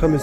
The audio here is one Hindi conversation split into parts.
5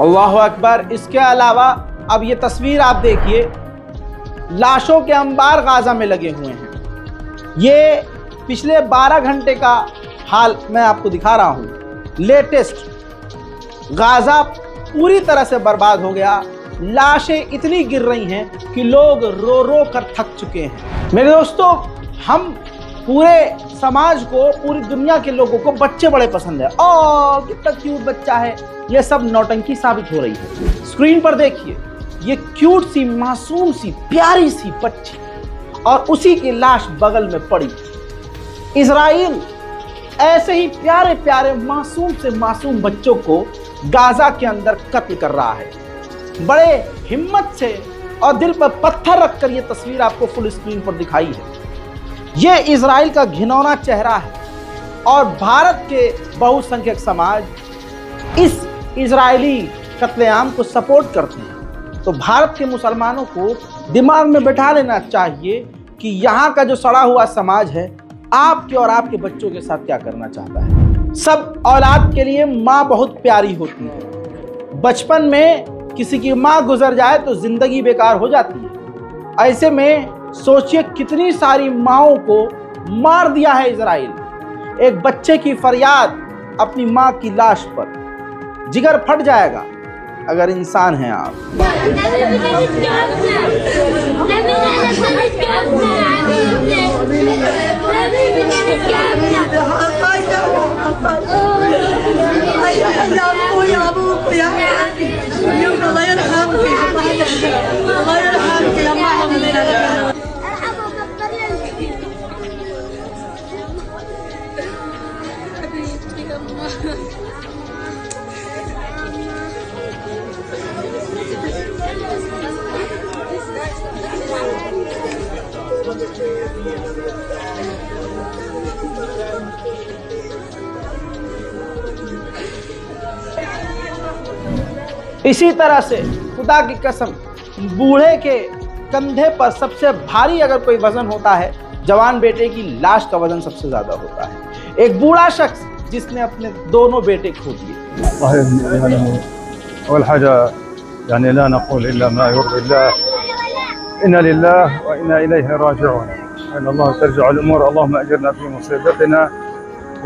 अल्लाह अकबर। इसके अलावा अब ये तस्वीर आप देखिए, लाशों के अंबार गाजा में लगे हुए हैं। ये पिछले 12 घंटे का हाल मैं आपको दिखा रहा हूँ। लेटेस्ट गाजा पूरी तरह से बर्बाद हो गया। लाशें इतनी गिर रही हैं कि लोग रो रो कर थक चुके हैं। मेरे दोस्तों, हम पूरे समाज को, पूरी दुनिया के लोगों को बच्चे बड़े पसंद है। और कितना क्यूट बच्चा है। ये सब नौटंकी साबित हो रही है। स्क्रीन पर देखिए, ये क्यूट सी, मासूम सी, प्यारी सी बच्ची और उसी की लाश बगल में पड़ी। इजराइल ऐसे ही प्यारे प्यारे मासूम से मासूम बच्चों को गाजा के अंदर कत्ल कर रहा है। बड़े हिम्मत से और दिल पर पत्थर रखकर ये तस्वीर आपको फुल स्क्रीन पर दिखाई है। ये इजराइल का घिनौना चेहरा है और भारत के बहुसंख्यक समाज इस इजरायली कत्लेआम को सपोर्ट करते हैं। तो भारत के मुसलमानों को दिमाग में बैठा लेना चाहिए कि यहाँ का जो सड़ा हुआ समाज है आपके और आपके बच्चों के साथ क्या करना चाहता है। सब औलाद के लिए माँ बहुत प्यारी होती है। बचपन में किसी की माँ गुजर जाए तो जिंदगी बेकार हो जाती है। ऐसे में सोचिए कितनी सारी माँओं को मार दिया है इजराइल। एक बच्चे की फरियाद अपनी माँ की लाश पर, जिगर फट जाएगा अगर इंसान हैं आप। इसी तरह से खुदा की कसम, बूढ़े के कंधे पर सबसे भारी अगर कोई वजन होता है, जवान बेटे की लाश का वजन सबसे ज्यादा होता है। एक बूढ़ा शख्स जिसने अपने दोनों बेटे खो दिए। अवल हाजा यानी ला नक़ूल इल्ला मा युर्दी अल्लाह, इन्ना लिल्लाह व इन्ना इलैहि राजिऊन। इल्ला अल्लाह तर्जअ अल-उमूर, अल्लाहुम्मा अजिरना फी मुसीबतिना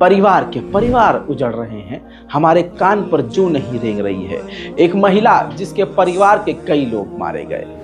परिवार के परिवार उजड़ रहे हैं, हमारे कान पर जू नहीं रेंग रही है। एक महिला जिसके परिवार के कई लोग मारे गए।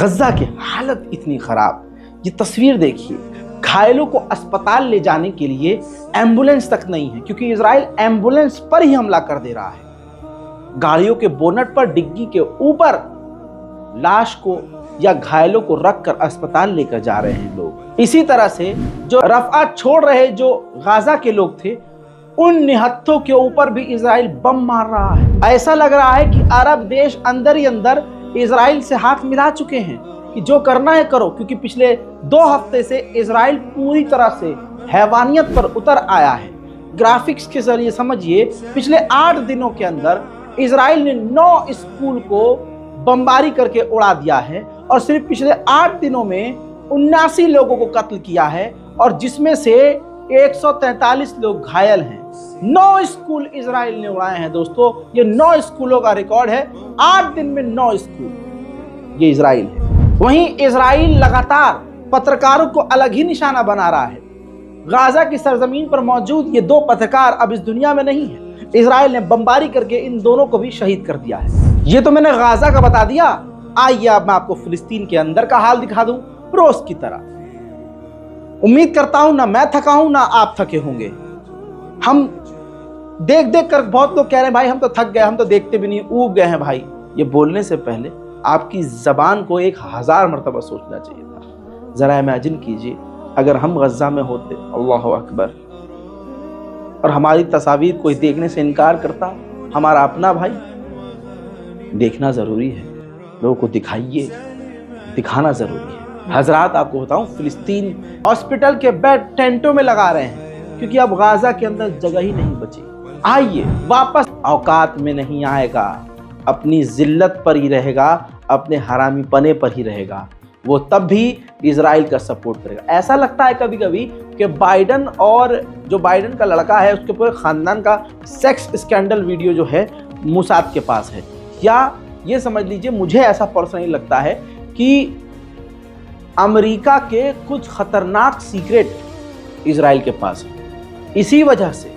गजा की हालत इतनी खराब, ये तस्वीर देखिए, घायलों को अस्पताल ले जाने के लिए एम्बुलेंस तक नहीं है, क्योंकि इजराइल एम्बुलेंस पर ही हमला कर दे रहा है। गाड़ियों के बोनट पर, डिग्गी के ऊपर लाश को या घायलों को रखकर अस्पताल लेकर जा रहे हैं लोग। इसी तरह से जो रफ़ा छोड़ रहे जो गाजा के लोग थे, उन निहत्थों के ऊपर भी इजराइल बम मार रहा है। ऐसा लग रहा है कि अरब देश अंदर ही अंदर इजराइल से हाथ मिला चुके हैं कि जो करना है करो, क्योंकि पिछले 2 हफ्ते से इजराइल पूरी तरह से हैवानियत पर उतर आया है। ग्राफिक्स के जरिए समझिए, पिछले 8 दिनों के अंदर इजराइल ने 9 स्कूल को बमबारी करके उड़ा दिया है, और सिर्फ पिछले 8 दिनों में 79 लोगों को कत्ल किया है, और जिसमें से 143 लोग घायल हैं। 9 स्कूल इजराइल ने उड़ाए हैं दोस्तों, ये 9 स्कूलों का रिकॉर्ड है। 8 दिन में 9 स्कूल, ये इजराइल है। वहीं इजराइल लगातार पत्रकारों को अलग ही निशाना बना रहा है। गाजा की सरजमीन पर मौजूद ये 2 पत्रकार अब इस दुनिया में नहीं है। इजराइल ने बमबारी करके इन दोनों को भी शहीद कर दिया है। ये तो मैंने गाजा का बता दिया, आइए अब मैं आपको फिलिस्तीन के अंदर का हाल दिखा दूं रोज की तरह। उम्मीद करता हूं ना मैं थका हूं ना आप थके होंगे। हम देख देख कर बहुत लोग कह रहे हैं भाई हम तो थक गए, हम तो देखते भी नहीं, ऊब गए हैं। भाई ये बोलने से पहले आपकी जबान को 1000 मरतबा सोचना चाहिए था। जरा इमेजिन कीजिए अगर हम गजा में होते, अल्लाह अकबर, और हमारी तस्वीर कोई देखने से इनकार करता, हमारा अपना भाई। देखना जरूरी है, लोगों को दिखाइए, दिखाना जरूरी है। हजरात आपको बताऊं, फिलिस्तीन हॉस्पिटल के बेड टेंटों में लगा रहे हैं, क्योंकि अब गाजा के अंदर जगह ही नहीं बची। आइए वापस औकात में नहीं आएगा, अपनी जिल्लत पर ही रहेगा, अपने हरामीपने पर ही रहेगा। वो तब भी इजराइल का सपोर्ट करेगा। ऐसा लगता है कभी कभी कि बाइडन और जो बाइडन का लड़का है उसके पूरे खानदान का सेक्स स्कैंडल वीडियो जो है मोसाद के पास है, या ये समझ लीजिए, मुझे ऐसा पर्सनली लगता है कि अमेरिका के कुछ खतरनाक सीक्रेट इजराइल के पास है। इसी वजह से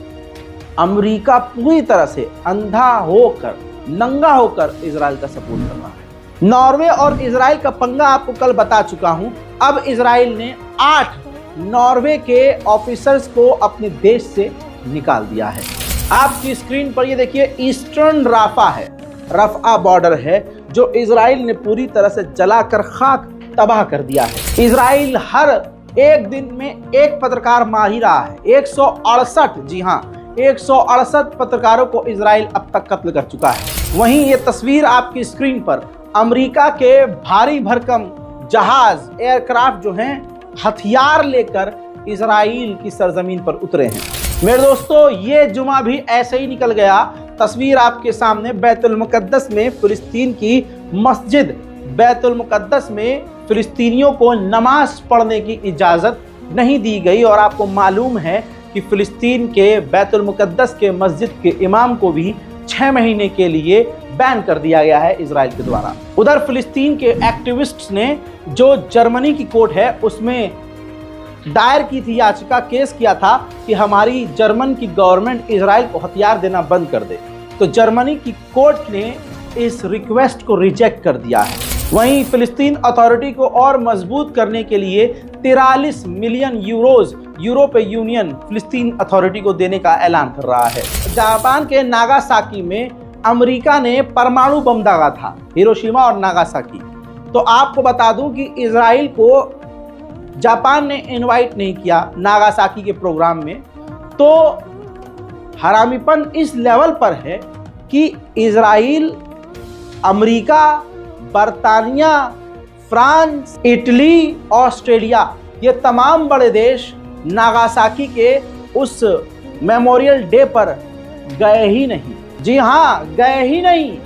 अमेरिका पूरी तरह से अंधा होकर, नंगा होकर इजराइल का सपोर्ट कर रहा है। नॉर्वे और इजराइल का पंगा आपको कल बता चुका हूं। अब इजराइल ने 8 नॉर्वे के ऑफिसर्स को अपने देश से निकाल दिया है। आपकी स्क्रीन पर ये देखिए, ईस्टर्न राफा है, रफ़ा बॉर्डर है, जो इजराइल ने पूरी तरह से जलाकर खाक तबाह कर दिया है। इजराइल हर एक दिन में एक पत्रकार मार ही रहा है। 168, जी हाँ, 168 पत्रकारों को इजराइल अब तक कत्ल कर चुका है। वहीं ये तस्वीर आपकी स्क्रीन पर अमेरिका के भारी भरकम जहाज, एयरक्राफ्ट जो हैं, हथियार लेकर इजराइल की सरजमीन पर उतरे हैं। मेरे दोस्तों, ये जुमा भी ऐसे ही निकल गया। तस्वीर आपके सामने, बैतुल मुकद्दस में फिलिस्तीन की मस्जिद, बैतुल मुकद्दस में फिलिस्तीनियों को नमाज पढ़ने की इजाज़त नहीं दी गई, और आपको मालूम है कि फिलिस्तीन के बैतुल मुकद्दस के मस्जिद के इमाम को भी 6 महीने के लिए बैन कर दिया गया है इजराइल के द्वारा। उधर फिलिस्तीन के एक्टिविस्ट्स ने जो जर्मनी की कोर्ट है उसमें दायर की थी याचिका, केस किया था कि हमारी जर्मन की गवर्नमेंट इजराइल को हथियार देना बंद कर दे, तो जर्मनी की कोर्ट ने इस रिक्वेस्ट को रिजेक्ट कर दिया है। वहीं फिलिस्तीन अथॉरिटी को और मजबूत करने के लिए 43 मिलियन यूरोज यूरोपीय यूनियन फिलिस्तीन अथॉरिटी को देने का ऐलान कर रहा है। जापान के नागासाकी में अमेरिका ने परमाणु बम दागा था, हिरोशिमा और नागासाकी। तो आपको बता दूं कि इजराइल को जापान ने इनवाइट नहीं किया नागासाकी के प्रोग्राम में। तो हरामीपन इस लेवल पर है कि इजराइल, अमेरिका, बरतानिया, फ्रांस, इटली, ऑस्ट्रेलिया, ये तमाम बड़े देश नागासाकी के उस मेमोरियल डे पर गए ही नहीं। जी हाँ, गए ही नहीं।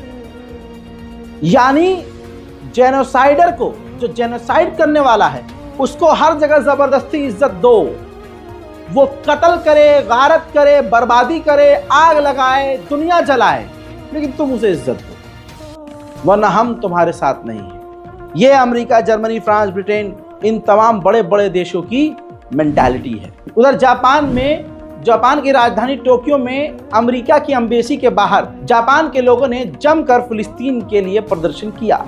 यानी जेनोसाइडर को, जो जेनोसाइड करने वाला है, उसको हर जगह जबरदस्ती इज्जत दो। वो कत्ल करे, गारत करे, बर्बादी करे, आग लगाए, दुनिया जलाए, लेकिन तुम उसे इज्जत दो, वरना हम तुम्हारे साथ नहीं हैं। ये अमेरिका, जर्मनी, फ्रांस, ब्रिटेन, इन तमाम बड़े बड़े देशों की मेंटालिटी है। उधर जापान में, जापान की राजधानी टोक्यो में अमेरिका की एम्बेसी के बाहर जापान के लोगों ने जमकर फिलिस्तीन के लिए प्रदर्शन किया।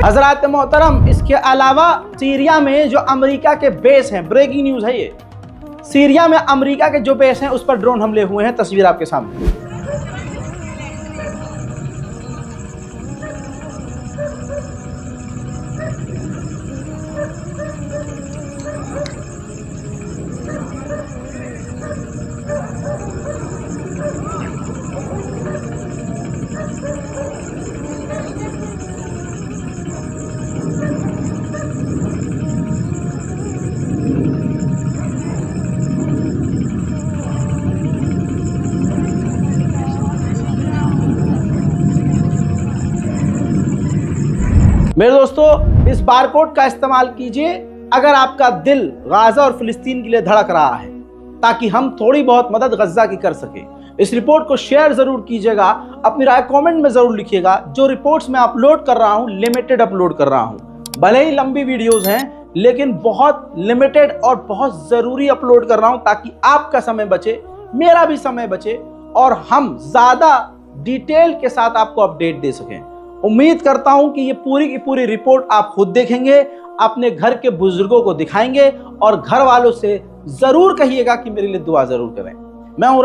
हजरात मोहतरम, इसके अलावा सीरिया में जो अमेरिका के बेस हैं, ब्रेकिंग न्यूज़ है ये, सीरिया में अमेरिका के जो बेस हैं उस पर ड्रोन हमले हुए हैं। तस्वीर आपके सामने। मेरे दोस्तों, इस बारकोड का इस्तेमाल कीजिए अगर आपका दिल गाजा और फिलिस्तीन के लिए धड़क रहा है, ताकि हम थोड़ी बहुत मदद गजा की कर सके। इस रिपोर्ट को शेयर जरूर कीजिएगा, अपनी राय कमेंट में जरूर लिखिएगा। जो रिपोर्ट्स मैं अपलोड कर रहा हूं, लिमिटेड अपलोड कर रहा हूं। भले ही लंबी वीडियोस हैं, लेकिन बहुत लिमिटेड और बहुत जरूरी अपलोड कर रहा हूं, ताकि आपका समय बचे, मेरा भी समय बचे और हम ज्यादा डिटेल के साथ आपको अपडेट दे सकें। उम्मीद करता हूं कि ये पूरी की पूरी रिपोर्ट आप खुद देखेंगे, अपने घर के बुजुर्गों को दिखाएंगे और घर वालों से जरूर कहिएगा कि मेरे लिए दुआ जरूर करें। मैं हूं